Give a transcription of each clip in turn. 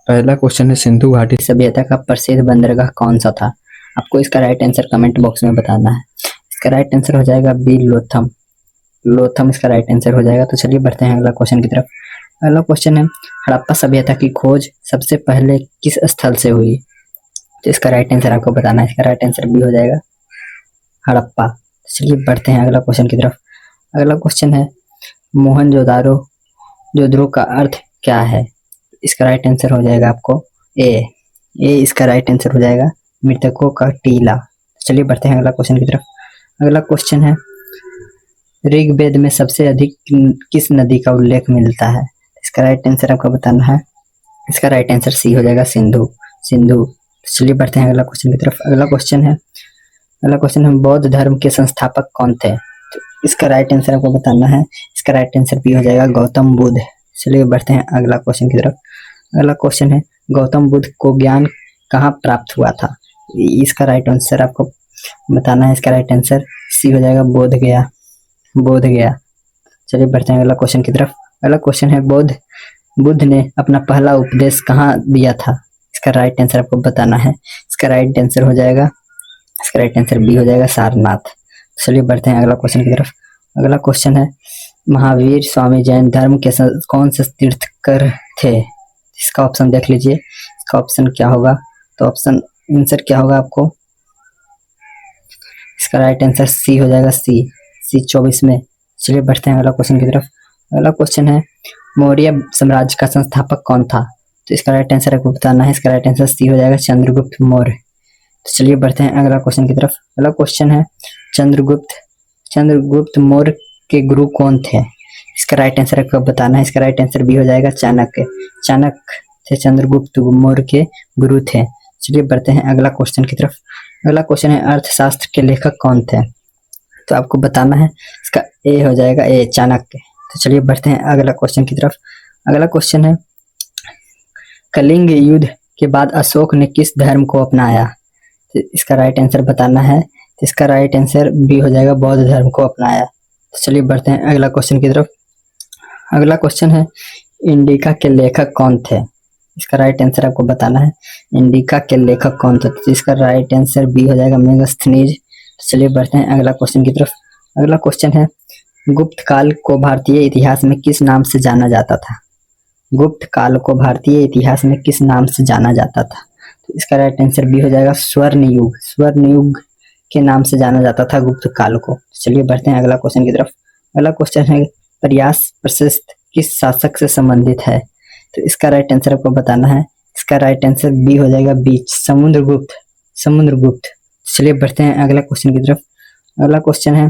पहला क्वेश्चन है सिंधु घाटी सभ्यता का प्रसिद्ध बंदरगाह कौन सा था? आपको इसका राइट आंसर कमेंट बॉक्स में बताना है। इसका राइट आंसर हो जाएगा बी, लोथम। लोथम इसका राइट आंसर हो जाएगा। तो चलिए बढ़ते हैं अगला क्वेश्चन की तरफ। अगला क्वेश्चन है हड़प्पा सभ्यता की खोज सबसे पहले किस स्थल से हुई? तो इसका राइट आंसर आपको बताना है। इसका राइट आंसर बी हो जाएगा, हड़प्पा। चलिए बढ़ते हैं अगला क्वेश्चन की तरफ। अगला क्वेश्चन है मोहनजोदारो जोधरो का अर्थ क्या है? इसका राइट आंसर हो जाएगा आपको ए। इसका राइट आंसर हो जाएगा मृतकों का टीला। चलिए बढ़ते हैं अगला क्वेश्चन की तरफ। अगला क्वेश्चन है ऋग्वेद में सबसे अधिक किस नदी का उल्लेख मिलता है? इसका राइट आंसर आपको बताना है। इसका राइट आंसर सी हो जाएगा, सिंधु। चलिए बढ़ते हैं अगला क्वेश्चन की तरफ। अगला क्वेश्चन है बौद्ध धर्म के संस्थापक कौन थे? तो इसका राइट आंसर आपको बताना है। इसका राइट आंसर बी हो जाएगा, गौतम बुद्ध। चलिए बढ़ते हैं अगला क्वेश्चन की तरफ। अगला क्वेश्चन है गौतम बुद्ध को ज्ञान कहाँ प्राप्त हुआ था? इसका राइट आंसर आपको बताना है। इसका राइट आंसर सी हो जाएगा, बोध गया। चलिए बढ़ते हैं अगला क्वेश्चन की तरफ। अगला क्वेश्चन है बुद्ध ने अपना पहला उपदेश कहाँ दिया था? इसका राइट आंसर आपको बताना है। इसका राइट आंसर हो जाएगा, इसका राइट आंसर बी हो जाएगा, सारनाथ। चलिए बढ़ते हैं अगला क्वेश्चन की तरफ। अगला क्वेश्चन है महावीर स्वामी जैन धर्म के कौन से तीर्थकर थे? इसका ऑप्शन देख लीजिए। इसका ऑप्शन क्या होगा? तो ऑप्शन आंसर क्या होगा आपको? इसका राइट आंसर सी हो जाएगा, सी 24 में। चलिए बढ़ते हैं अगला क्वेश्चन की तरफ। अगला क्वेश्चन है मौर्य साम्राज्य का संस्थापक कौन था? तो इसका राइट आंसर आपको बताना है। इसका राइट आंसर सी हो जाएगा, चंद्रगुप्त मौर्य। तो चलिए बढ़ते हैं अगला क्वेश्चन की तरफ। अगला क्वेश्चन है चंद्रगुप्त मौर्य के गुरु कौन थे? इसका राइट आंसर आपको बताना है। इसका राइट आंसर बी हो जाएगा, चाणक्य थे चंद्रगुप्त मौर्य के गुरु थे। चलिए बढ़ते हैं अगला क्वेश्चन की तरफ। अगला क्वेश्चन है अर्थशास्त्र के लेखक कौन थे? तो आपको बताना है। इसका ए हो जाएगा, चाणक्य। तो चलिए बढ़ते हैं अगला क्वेश्चन की तरफ। अगला क्वेश्चन है कलिंग युद्ध के बाद अशोक ने किस धर्म को अपनाया? तो इसका राइट आंसर बताना है। तो इसका राइट आंसर बी हो जाएगा, बौद्ध धर्म को अपनाया। तो चलिए बढ़ते हैं अगला क्वेश्चन की तरफ। अगला क्वेश्चन है इंडिका के लेखक कौन थे? इसका राइट आंसर आपको बताना है। इंडिका के लेखक कौन थे? तो इसका राइट आंसर बी हो जाएगा, मेगास्थनीज। चलिए बढ़ते हैं अगला क्वेश्चन की तरफ। अगला क्वेश्चन है गुप्त काल को भारतीय इतिहास में किस नाम से जाना जाता था? गुप्त काल को भारतीय इतिहास में किस नाम से जाना जाता था? तो इसका राइट आंसर बी हो जाएगा, स्वर्ण युग के नाम से जाना जाता था गुप्त काल को। चलिए बढ़ते हैं अगला क्वेश्चन की तरफ। अगला क्वेश्चन है प्रयास प्रशस्त किस शासक से संबंधित है? तो इसका राइट आंसर आपको बताना है। इसका राइट आंसर बी हो जाएगा, बी, समुद्रगुप्त। चलिए बढ़ते हैं अगला क्वेश्चन की तरफ। अगला क्वेश्चन है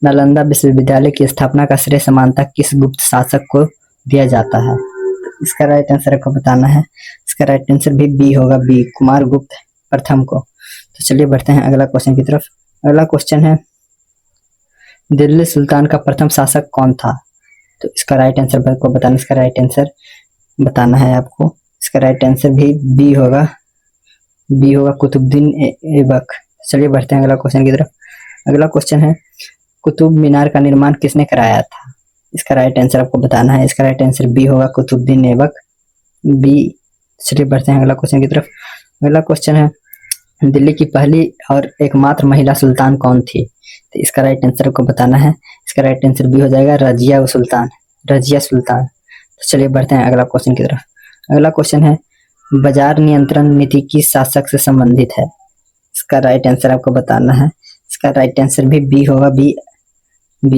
नालंदा विश्वविद्यालय की स्थापना का श्रेय समानता किस गुप्त शासक को दिया जाता है? तो इसका राइट आंसर आपको बताना है। इसका राइट आंसर भी बी होगा, बी, कुमार गुप्त प्रथम को। तो चलिए बढ़ते हैं अगला क्वेश्चन की तरफ। अगला क्वेश्चन है दिल्ली सुल्तान का प्रथम शासक कौन था? तो इसका राइट आंसर आपको बताना। इसका राइट आंसर बताना है आपको। इसका राइट आंसर भी बी होगा, कुतुबुद्दीन ऐबक। चलिए बढ़ते हैं अगला क्वेश्चन की तरफ। अगला क्वेश्चन है कुतुब मीनार का निर्माण किसने कराया था? इसका राइट आंसर आपको बताना है। इसका राइट आंसर बी होगा, कुतुबुद्दीन ऐबक, बी। चलिए बढ़ते हैं अगला क्वेश्चन की तरफ। अगला क्वेश्चन है दिल्ली की पहली और एकमात्र महिला सुल्तान कौन थी? तो इसका राइट आंसर आपको बताना है। इसका राइट आंसर बी हो जाएगा, रजिया सुल्तान। तो चलिए बढ़ते हैं अगला क्वेश्चन की तरफ। अगला क्वेश्चन है बाजार नियंत्रण नीति किस शासक से संबंधित है? इसका राइट आंसर आपको बताना है। इसका राइट आंसर भी बी होगा, बी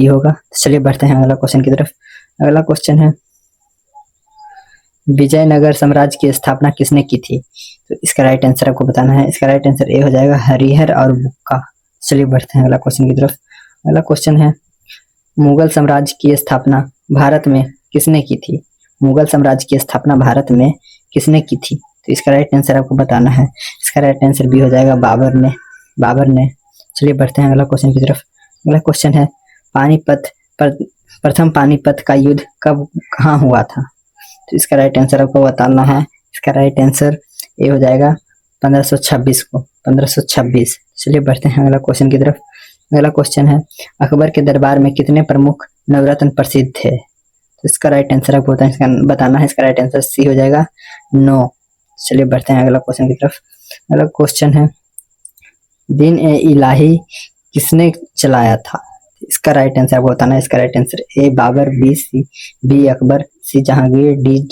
होगा। तो चलिए बढ़ते हैं अगला क्वेश्चन की तरफ। अगला क्वेश्चन है विजयनगर साम्राज्य की स्थापना किसने की थी? तो इसका राइट आंसर आपको बताना है। इसका राइट आंसर ए हो जाएगा, हरिहर और बुक्का। चलिए बढ़ते हैं अगला क्वेश्चन की तरफ। अगला क्वेश्चन है मुगल साम्राज्य की स्थापना भारत में किसने की थी? मुगल साम्राज्य की स्थापना भारत में किसने की थी? तो इसका राइट आंसर आपको बताना है। इसका राइट आंसर बी हो जाएगा, बाबर ने। चलिए बढ़ते हैं अगला क्वेश्चन की तरफ। अगला क्वेश्चन है प्रथम पानीपत का युद्ध कब कहाँ हुआ था? तो इसका राइट आंसर आपको बताना है। इसका राइट आंसर ए हो जाएगा, 1526। चलिए बढ़ते हैं अगला क्वेश्चन की तरफ। अगला क्वेश्चन है अकबर के दरबार में कितने प्रमुख नवरत्न प्रसिद्ध थे? इसका राइट आंसर आपको बताना है। इसका राइट आंसर सी हो जाएगा, नो। चलिए बढ़ते हैं अगला क्वेश्चन की तरफ। अगला क्वेश्चन है, दिन ए इलाही किसने चलाया था? इसका राइट आंसर आपको बताना है। इसका right answer A Babur, B Akbar, C Jahangir, D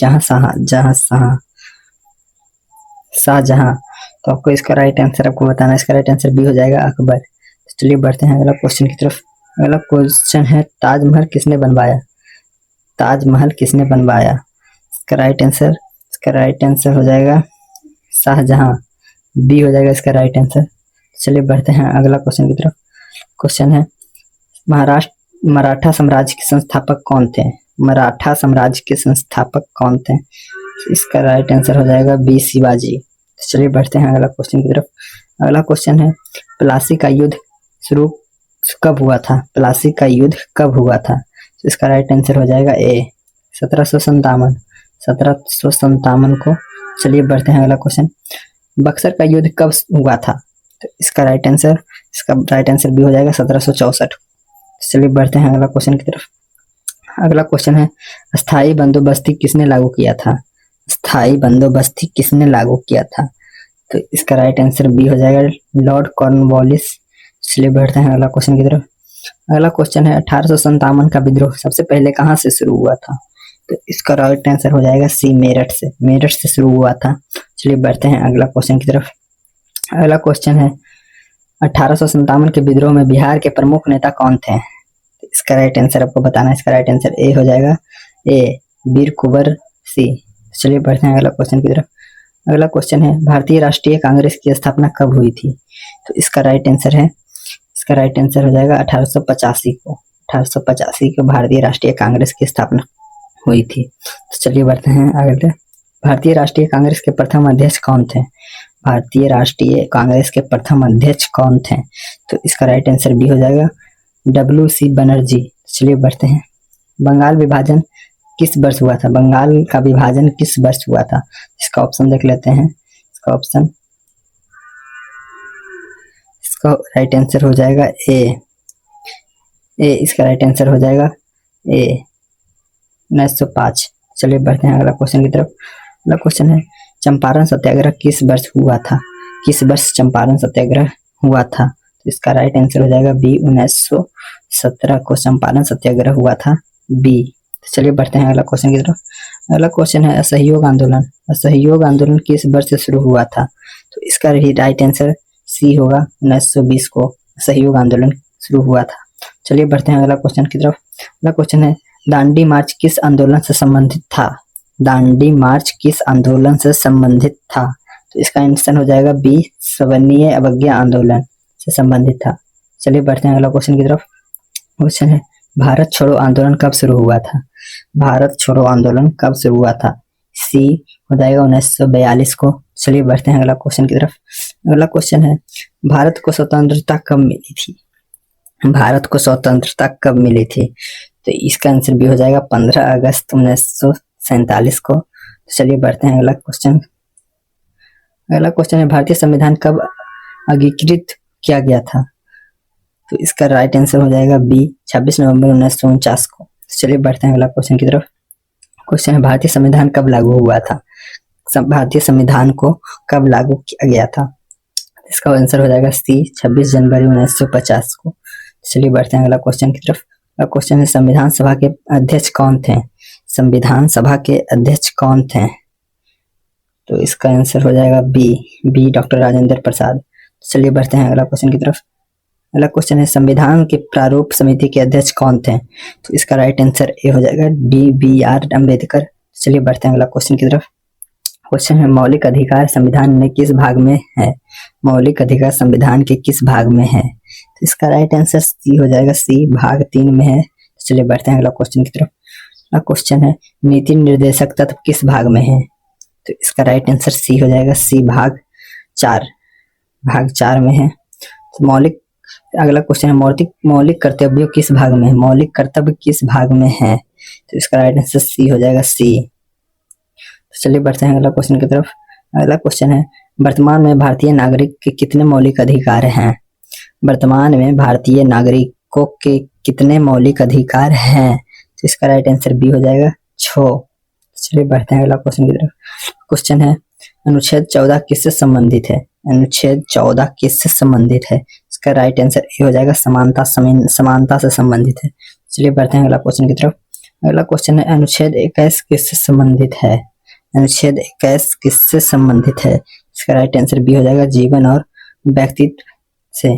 Shahjahan. तो आपको इसका राइट आंसर आपको बताना है। इसका राइट आंसर बी हो जाएगा, अकबर। चलिए बढ़ते हैं अगला क्वेश्चन की तरफ। अगला क्वेश्चन है, ताजमहल किसने बनवाया? ताजमहल किसने बनवाया? इसका राइट आंसर हो जाएगा शाहजहां, बी हो जाएगा इसका राइट आंसर। चलिए बढ़ते हैं अगला क्वेश्चन की तरफ। क्वेश्चन है, मराठा साम्राज्य के संस्थापक कौन थे? मराठा साम्राज्य के संस्थापक कौन थे? इसका राइट आंसर हो जाएगा बी, शिवाजी। चलिए बढ़ते हैं अगला क्वेश्चन की तरफ। अगला क्वेश्चन है, प्लासी का युद्ध शुरू कब हुआ था? प्लासी का युद्ध कब हुआ था? तो इसका राइट आंसर हो जाएगा ए, 1757 को। चलिए बढ़ते हैं अगला क्वेश्चन, बक्सर का युद्ध कब हुआ था? तो इसका राइट आंसर भी हो जाएगा 1764। चलिए बढ़ते हैं अगला क्वेश्चन की तरफ। अगला क्वेश्चन है, स्थायी बंदोबस्ती किसने लागू किया था? स्थायी बंदोबस्ती किसने लागू किया था? तो इसका राइट आंसर बी हो जाएगा, लॉर्ड कॉर्नवालिस। चलिए बढ़ते हैं अगला क्वेश्चन की तरफ। अगला क्वेश्चन है, 1857 का विद्रोह सबसे पहले कहाँ से शुरू हुआ था? तो इसका राइट आंसर हो जाएगा सी, मेरठ से शुरू हुआ था। चलिए बढ़ते हैं अगला क्वेश्चन की तरफ। अगला क्वेश्चन है, 1857 के विद्रोह में बिहार के प्रमुख नेता कौन थे? इसका राइट आंसर आपको बताना है। इसका राइट आंसर ए हो जाएगा, ए वीर कुंवर सिंह। चलिए बढ़ते हैं अगला क्वेश्चन की तरफ। अगला क्वेश्चन है, भारतीय राष्ट्रीय कांग्रेस की स्थापना कब हुई थी? तो इसका राइट आंसर हो जाएगा 1885 को। 1885 को भारतीय राष्ट्रीय कांग्रेस की स्थापना हुई थी। तो चलिए बढ़ते हैं अगले। भारतीय राष्ट्रीय कांग्रेस के प्रथम अध्यक्ष कौन थे? भारतीय राष्ट्रीय कांग्रेस के प्रथम अध्यक्ष कौन थे? तो इसका राइट आंसर बी हो जाएगा, WC बनर्जी। चलिए बढ़ते हैं, बंगाल विभाजन किस वर्ष हुआ था? बंगाल का विभाजन किस वर्ष हुआ था? इसका ऑप्शन देख लेते हैं। इसका राइट आंसर हो जाएगा ए, इसका राइट आंसर हो जाएगा ए, 1905। चलिए बढ़ते हैं अगला क्वेश्चन की तरफ। अगला क्वेश्चन है, चंपारण सत्याग्रह किस वर्ष हुआ था? किस वर्ष चंपारण सत्याग्रह हुआ था? तो इसका राइट आंसर हो जाएगा बी, 1917 को चंपारण सत्याग्रह हुआ था, बी। चलिए बढ़ते हैं अगला क्वेश्चन की तरफ। अगला क्वेश्चन है, असहयोग आंदोलन किस वर्ष से शुरू हुआ था? तो इसका राइट आंसर सी होगा, 1920 को असहयोग आंदोलन शुरू हुआ था। चलिए बढ़ते हैं अगला क्वेश्चन की तरफ। अगला क्वेश्चन है, दांडी मार्च किस आंदोलन से संबंधित था? दांडी मार्च किस आंदोलन से संबंधित था? तो इसका आंसर हो जाएगा बी, सवर्णीय अवज्ञा आंदोलन से संबंधित था। चलिए बढ़ते हैं अगला क्वेश्चन की तरफ। क्वेश्चन है, भारत छोड़ो आंदोलन कब शुरू हुआ था? भारत छोड़ो आंदोलन कब शुरू हुआ था? सी हो जाएगा 1942 को। चलिए बढ़ते हैं अगला क्वेश्चन की तरफ। अगला क्वेश्चन है, भारत को स्वतंत्रता कब मिली थी? भारत को स्वतंत्रता कब मिली थी? तो इसका आंसर भी हो जाएगा 15 अगस्त 1947 को। चलिए बढ़ते हैं अगला क्वेश्चन। अगला क्वेश्चन है, भारतीय संविधान कब अंगीकृत किया गया था? तो इसका राइट आंसर हो जाएगा बी, 26 नवंबर 1949 को। चलिए बढ़ते हैं अगला क्वेश्चन की तरफ। क्वेश्चन है, भारतीय संविधान कब लागू हुआ था? भारतीय संविधान को कब लागू किया गया था? इसका आंसर हो जाएगा सी, 26 जनवरी 1950 को। चलिए बढ़ते हैं अगला क्वेश्चन की तरफ। अगला क्वेश्चन है, संविधान सभा के अध्यक्ष कौन थे? संविधान सभा के अध्यक्ष कौन थे? तो इसका आंसर हो जाएगा बी, डॉक्टर राजेंद्र प्रसाद। चलिए बढ़ते हैं अगला क्वेश्चन की तरफ। अगला क्वेश्चन है, संविधान के प्रारूप समिति के अध्यक्ष कौन थे? तो इसका राइट आंसर ए हो जाएगा, BR अम्बेडकर। चलिए बढ़ते हैं अगला क्वेश्चन की तरफ। क्वेश्चन है, मौलिक अधिकार संविधान में किस भाग में है? मौलिक अधिकार संविधान के किस भाग में है? तो इसका राइट आंसर सी हो जाएगा, सी भाग 3 में है। चलिए बढ़ते हैं अगला क्वेश्चन की तरफ। अगला क्वेश्चन है, नीति निर्देशक तत्व किस भाग में है? तो इसका राइट आंसर सी हो जाएगा, सी भाग 4 में है। तो अगला क्वेश्चन है, मौलिक कर्तव्य किस भाग में है? मौलिक कर्तव्य किस भाग में है? तो इसका राइट आंसर सी हो जाएगा, सी। तो चलिए बढ़ते हैं अगला क्वेश्चन की तरफ। अगला क्वेश्चन है, वर्तमान में भारतीय नागरिक के कितने मौलिक अधिकार हैं? वर्तमान में भारतीय नागरिकों के कितने मौलिक अधिकार हैं? तो तो इसका राइट आंसर बी हो जाएगा 6। चलिए बढ़ते हैं अगला क्वेश्चन की तरफ। क्वेश्चन है अनुच्छेद 14 किससे संबंधित है? अनुच्छेद 14 किससे संबंधित है? इसका राइट आंसर ए हो जाएगा समानता से संबंधित है। चलिए बढ़ते हैं अगला क्वेश्चन की तरफ। अगला क्वेश्चन है अनुच्छेद 21 किससे संबंधित है? अनुच्छेद 21 किससे संबंधित है? इसका राइट आंसर बी हो जाएगा जीवन और व्यक्तित्व से।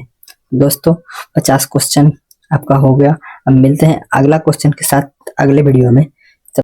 दोस्तों 50 क्वेश्चन आपका हो गया। अब मिलते हैं अगला क्वेश्चन के साथ अगले वीडियो में।